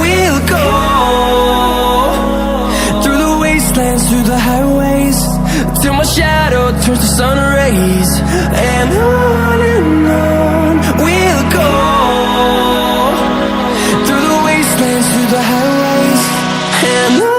we'll go. Through the highways, till my shadow turns to sun rays, and on we'll go. Through the wastelands, through the highways, and on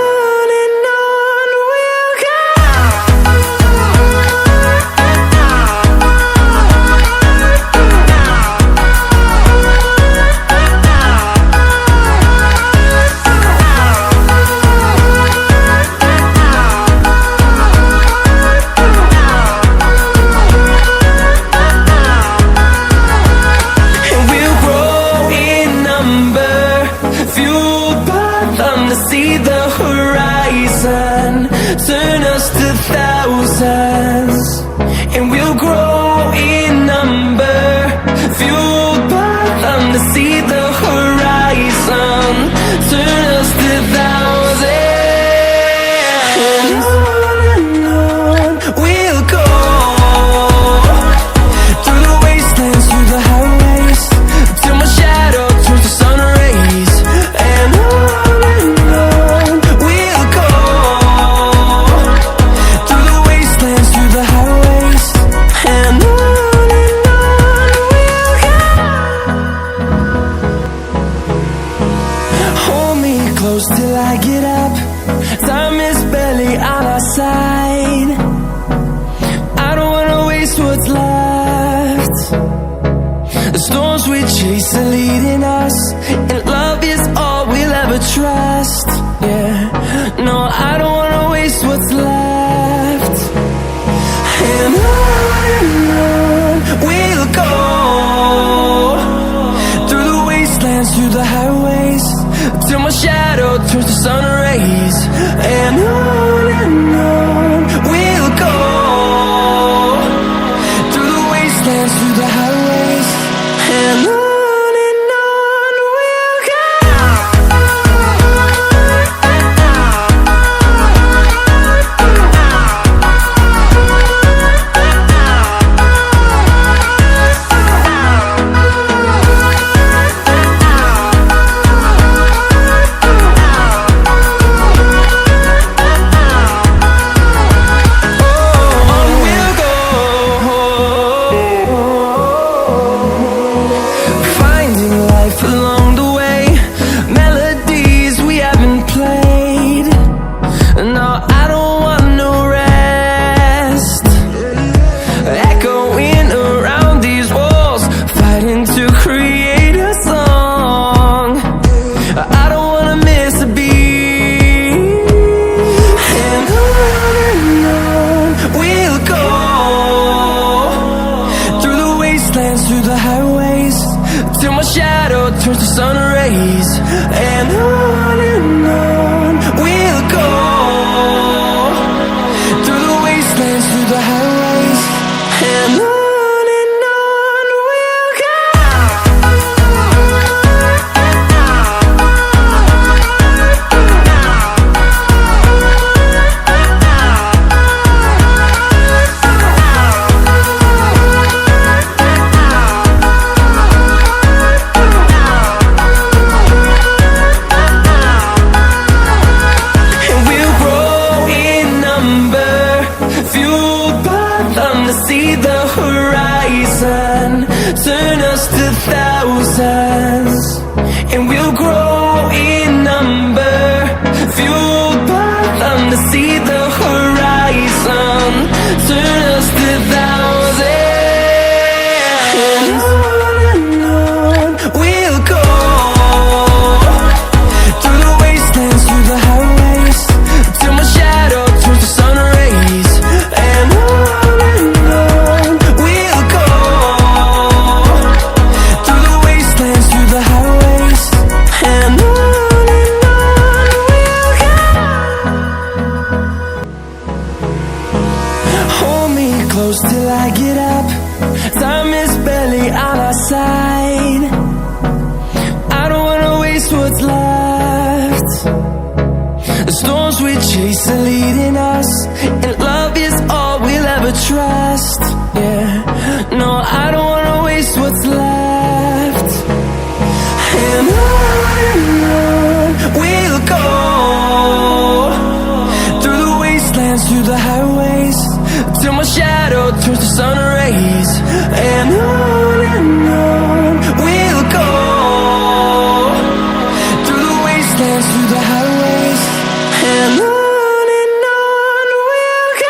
The storms we chase are leading us, and love is all we'll ever trust. Yeah, no, I don't wanna waste what's left. And on we'll go, through the wastelands, through the highways, till my shadow turns to sun rays. And on we'll go, through the wastelands, through the highways, and on we'll go. Through the highways, till my shadow turns to sun rays. And on we'll go, through the wastelands, through the highways, and on we'll go. See the horizon, turn us to thousands, and we'll grow in number, fueled by them. To see the horizon, turn us to thousands, and on we'll go, through the wastelands, through the highways, till my shadow turns to sun rays. And close till I get up, time is barely on our side. I don't wanna waste what's left. The storms we chase are leading us, and love is all we'll ever trust. Yeah, no, I don't wanna waste what's left. And on we'll go, through the wastelands, through the highways, till my shadow turns to sun rays. And on we'll go, through the wastelands, through the highways, and on we'll go.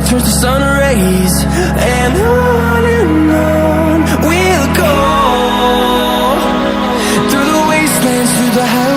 Turns to sun rays. And on we'll go, through the wastelands, through the highways.